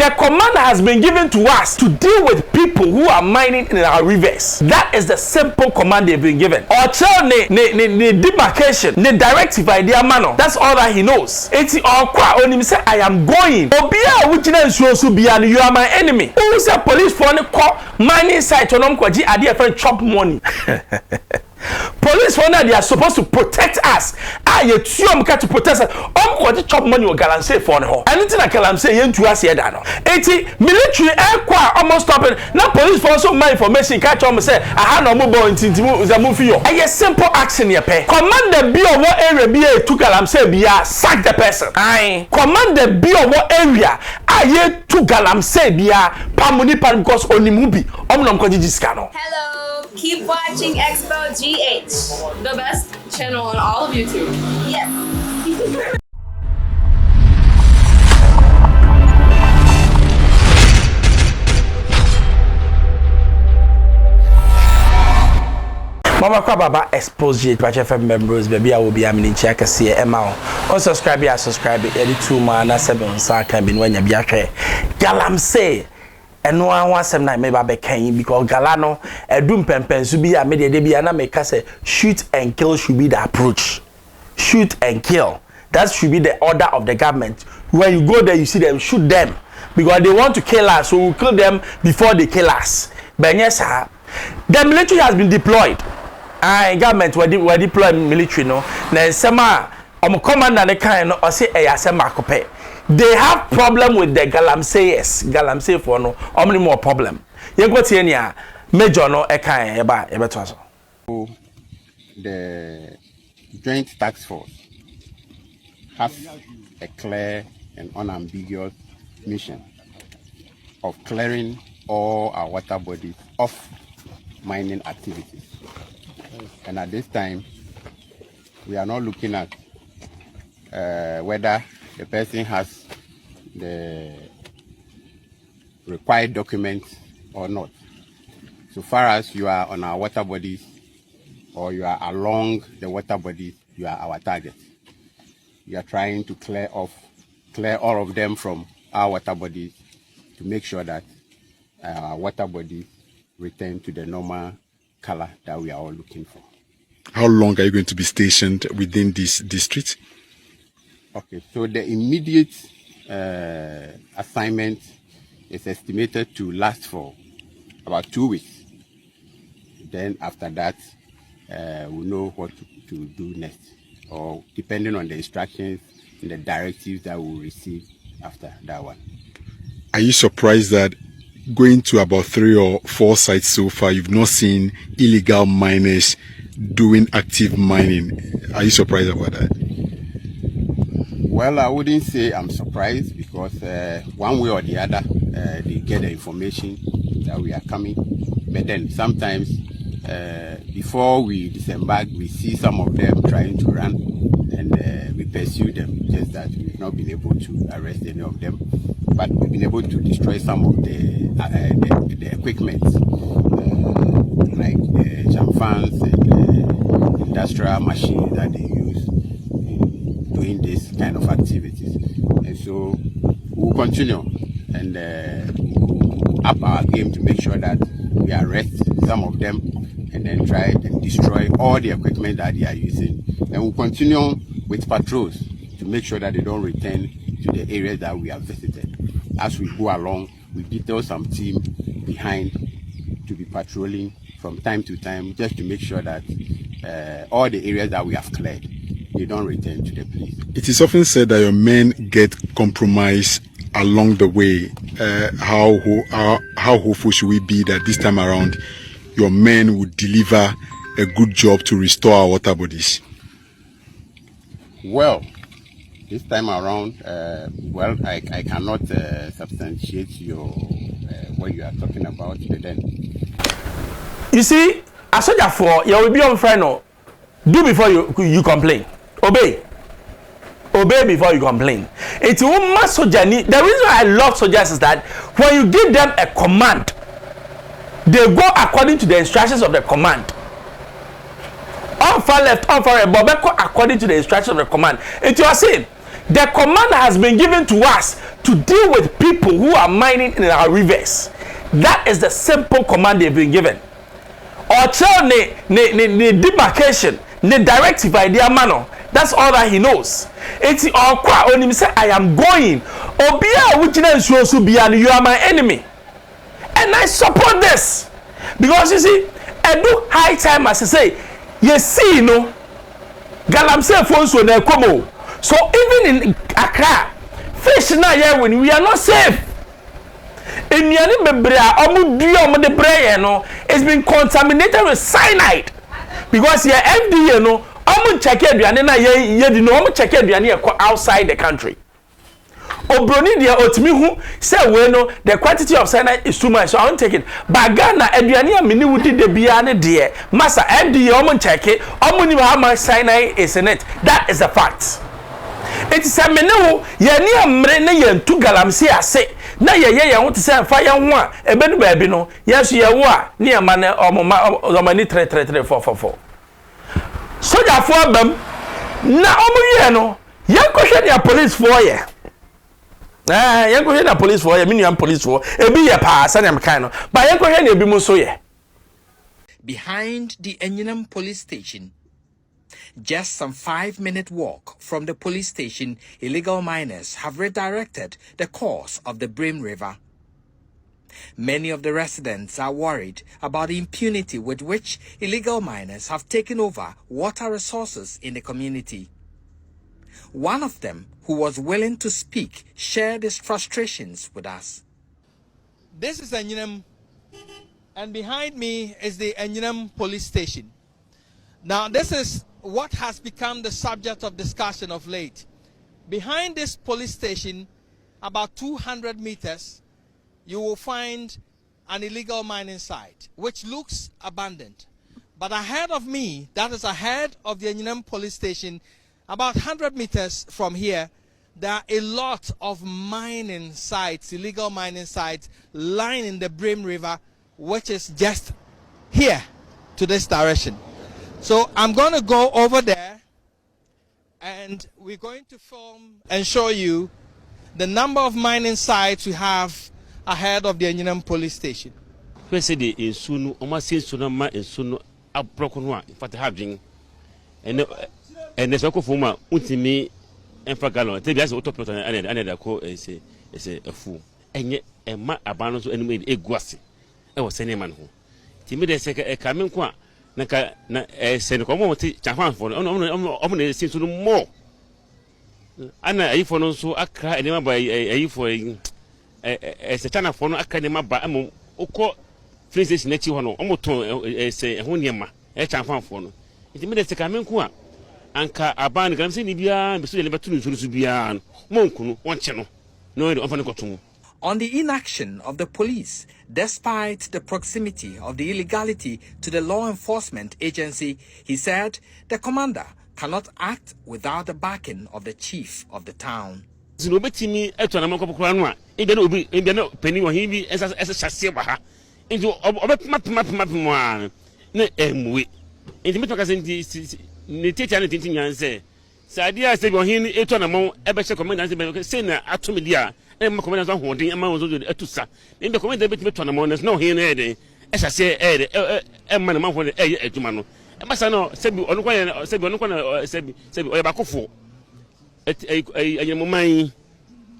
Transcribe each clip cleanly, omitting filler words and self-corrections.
The command has been given to us to deal with people who are mining in our rivers. That is the simple command they've been given. Or tell ne demarcation, ne directive idea mano. That's all that he knows. Eti okwa onim say I am going. Obia wujina nsuosu bia you are my enemy. Who say police for ne call mining site onom kwaji ade friend chop money. Police for now they are supposed to protect us. You to protect us. What chop money or galamsey for no. Anything I galamsey yen to us here no. 80 military air almost stopping. Now police for also my information catch on say I had no mobile in Zamufio. A simple action here pay. Command the B of what area be to galamsey be sack the person. Aye. Command the B of what area aye to galamsey be pamuni pan because only movie. Omnom kojiji scano. Hello, keep watching Xposed GH, the best channel on all of YouTube. Yes. Mama kwa baba Xposed GH FM members baby I will be amini check see Emma on subscribe ya subscribe any 2 man na 7 sa kan bi no anya bia hwe galamsey eno awasem na me ba be kan because galano edum pempensu bi a me de bia na me ka say shoot and kill should be the approach. Shoot and kill, that should be the order of the government. When you go there you see them, shoot them because they want to kill us, so we kill them before they kill us. But yes sir, the military has been deployed. Government were deploying military no na sema commander ne kan no o say asema akope. They have problem with the galamsey for no omni more problem. Yen go tie nia major no e kan e ba e beto aso. The Joint Task Force has a clear and unambiguous mission of clearing all our water bodies of mining activities. And at this time, we are not looking at whether the person has the required documents or not. So far as you are on our water bodies or you are along the water bodies, you are our target. We are trying to clear all of them from our water bodies to make sure that our water bodies return to the normal color that we are all looking for. How long are you going to be stationed within this district? Okay, so the immediate assignment is estimated to last for about 2 weeks. Then after that, we'll know what to do next, or depending on the instructions and the directives that we'll receive after that one. Are you surprised that going to about 3 or 4 sites so far, you've not seen illegal miners doing active mining? Are you surprised about that? Well, I wouldn't say I'm surprised because one way or the other, they get the information that we are coming. But then sometimes before we disembark, we see some of them trying to run and we pursue them. Just that we've not been able to arrest any of them. But we've been able to destroy some of the equipment, like the jam fans and industrial machines that they use in doing this kind of activities. And so we'll continue and up our game to make sure that we arrest some of them and then try and destroy all the equipment that they are using. And we'll continue with patrols to make sure that they don't return to the areas that we have visited. As we go along, we detail some team behind to be patrolling from time to time just to make sure that all the areas that we have cleared, they don't return to the place. It is often said that your men get compromised along the way. How hopeful should we be that this time around your men would deliver a good job to restore our water bodies? Well, this time around, I cannot substantiate what you are talking about. But then, you see, a soldier for you will be on friend. No, do before you complain. Obey before you complain. It's one soldier. The reason why I love soldiers is that when you give them a command, they go according to the instructions of the command. On far left, on far right, but according to the instructions of the command. It you are saying, The command has been given to us to deal with people who are mining in our rivers. That is the simple command they've been given. Or tell ne demarcation, ne directive idea mano. That's all that he knows. It's all quite on him say, I am going. Obia which you are my enemy. And I support this. Because you see, I do high time as I say, you see, no, Galamsey phones when they come. So even in Accra, fish now here when we are not safe. In it's been contaminated with cyanide because here FDA no check outside the country. Obroni dia otimi hu say we no the quantity of cyanide is too much, so I won't take it. But Ghana aduane a mini wudi de bia ne de masa FDA check it, ni how much cyanide is in it. That is a fact. It is a menu ye ni amre na ye ntu Galamsey ase na ye ho te say fa ye ho a ebe no baabi no yes ye wo a ni ama ne omani 3 soja fo abam na omuye no ye kohwe dia police for ye ye kohwe na police for ye miniam police for ebi ye pa sa na mkan no ba ye kohwe na ebi mu so ye. Behind the Enyinam police station, just some 5-minute walk from the police station, illegal miners have redirected the course of the Brim River. Many of the residents are worried about the impunity with which illegal miners have taken over water resources in the community. One of them, who was willing to speak, shared his frustrations with us. This is Enyinam, and behind me is the Enyinam police station. Now, this is what has become the subject of discussion of late. Behind this police station, about 200 meters, you will find an illegal mining site, which looks abandoned. But ahead of me, that is ahead of the Enyinam police station, about 100 meters from here, there are a lot of mining sites, illegal mining sites, lining the Brim River, which is just here to this direction. So I'm going to go over there and we're going to film and show you the number of mining sites we have ahead of the Enyinam police station. And there's a former ultimate and Fagalo. They just auto plot and a co is a fool. And yet a ma abandons and made a guasi. I was sending man who. Timid second a coming qua. Naka send a commodity Japan for only seems to do more. Anna, if on so a cry and by a for a satana for no academy by a mo, oko phrases next one, almost say a honiama, a Japan for no. It made a second qua. Anka aban Galamsey Libya, Mr. Lebatun Subian, Monkunu, one channel. No, On the inaction of the police, despite the proximity of the illegality to the law enforcement agency, he said the commander cannot act without the backing of the chief of the town. Zinobetimi etonamokopokranwa, Ibe no penny or he as a Shasiabaha into map one. Ne emwe. In the Metacas ni teacher ni tintin yan say sadia say bohin eto na mo ebe che command say na atomedia e ma command so hodin e ma wo zo etusa ni be command be to na mo no hin e de e say e ma na ma ho e adwuma no e ma sa no say bi onu kwa say bi onu kwa say bi o ba kofo e mo man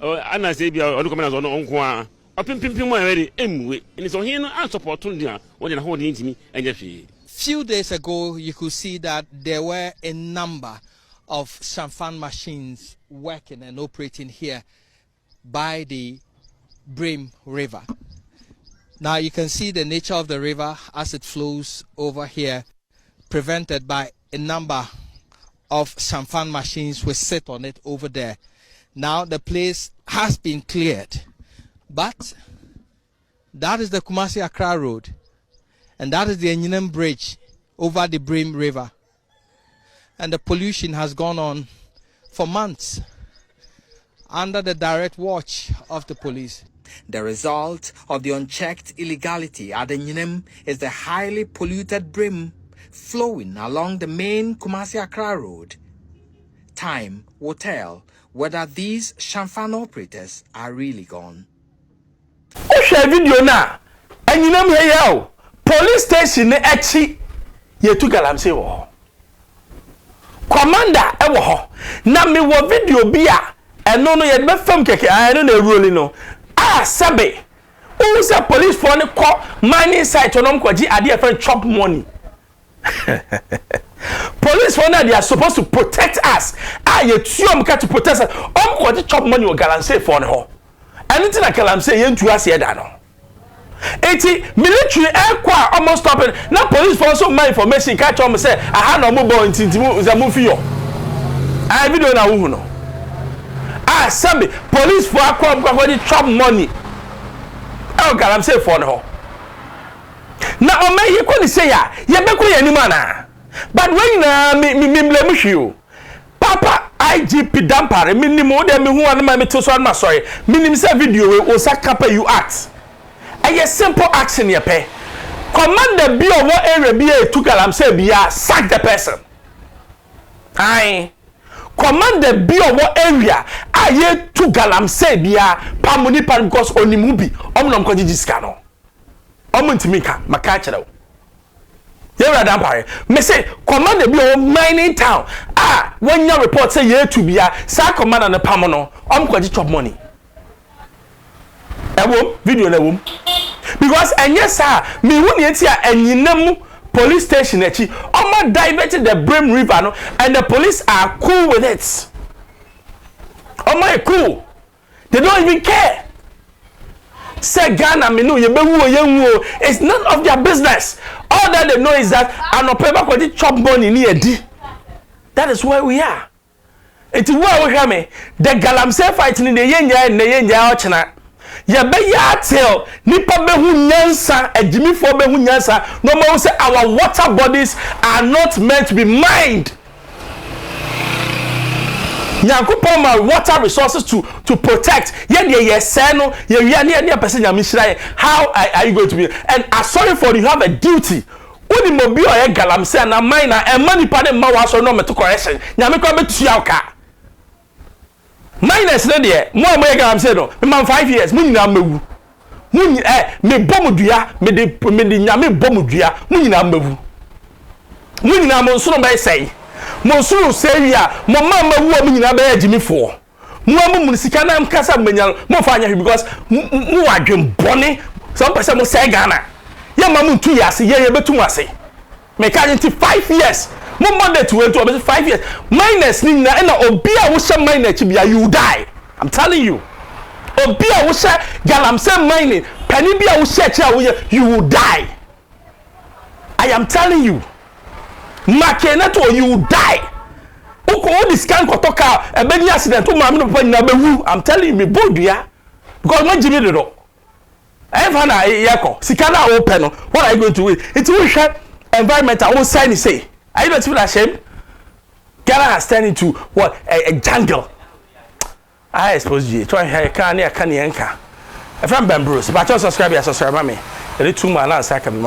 ana say bi onu command so no onko a opimpim mo e de emwe ni so hin no an support no dia wo de na hodin ntimi enye hwe. Few days ago, you could see that there were a number of Shamfan machines working and operating here by the Brim River. Now you can see the nature of the river as it flows over here, prevented by a number of Shamfan machines which sit on it over there. Now the place has been cleared, but that is the Kumasi Accra Road. And that is the Enyinam Bridge over the Brim River. And the pollution has gone on for months under the direct watch of the police. The result of the unchecked illegality at Enyinam is the highly polluted Brim flowing along the main Kumasi Accra Road. Time will tell whether these Shamfan operators are really gone. O share video na enyinam he ya police station ne echi ye tu galamsey wo. Commander e wo ho na me wo video bi a eno no ye be fam keke eno na ruoli no sabe who say police for ne call mining site onom kwaji ade e friend chop money. Police for now they are supposed to protect us. You tuom ka to protect us. Kwaji chop money o galamsey for ne ho. Anything like galamsey ye ntu ase da no. Eti military air almost stopping. Now police for also my information catch on me say I had no mobile intintimu za mu fiyo. I video na wu no. Sabe police for akwa chop money. Galamsey for no. Na o me ye kwani say ya ye be ko ye ni mana. But when na me blame you. Papa IGP dampare minimo de me hu an ma me to so an sorry. Minim say video we o sakapa you act. A simple action ye pay. Commander be or what area be a to galamsey be a sack the person. Aye. Commander be or what area a ye to galamsey be a pamuni pan because only movie. Omnom Kojiscano. Omuntimika, Macachero. Ye rather pare. Me say commander be or mining town. When your report say ye to be a sack commander and a pamono, Kwaji money. Video na wom because yes sir me won yeti a enyinam police station echi omo diverted the Brim River no and the police are cool with it. Omo cool, they don't even care. Say Ghana me no ye bewu yenwu, it's none of their business. All that they know is that anopepa kwadi chop money ni edi. That is where we are. It where we hear me the galamsey fight ni the yenja ochena. Ya be ya tell nipa be hu nyansa ejimifo be hu nyansa no more say our water bodies are not meant to be mined. Nyankopon my water resources to protect. Ye say no ye person nyamishira. How are you going to be? And sorry for you have a duty. Uni mobi o ye galamsey na mine na e mani pa de ma wa so no me to correction. Nyame ko be tua ka. Minus na de mo galamsey no me 5 years mo nyina mawu mo me bomudua me de nyame bomudua mo nyina mawu mo nyina mo nso no be sei mo nso sei a mo mawu mo nyina be agimifo mo amu sika na mkasa manya mo fa anya because mo wadwen bone some person mo say Ghana ye ma mo 2 years ye betum ase me ka 5 years mo Monday to 5 years minus ni na na obi a wo hye minus bia you die. I'm telling you obi a wo hye galamsey mining pani bia wo hye chi a wo you will die. I am telling you makena to you will die. Uko odi scan kotoka e be ni accident o ma me no pa nyina bewu. I'm telling you me bodua because no jimi do do ever na yako sika na wo pe no what are you going to wait? It will hye environmental wo sign say. Are you not feel ashamed? Ghana has turned into what? A jungle. I suppose you try to can If I'm Ben Bruce, but just subscribe, me. The 2 man, I can be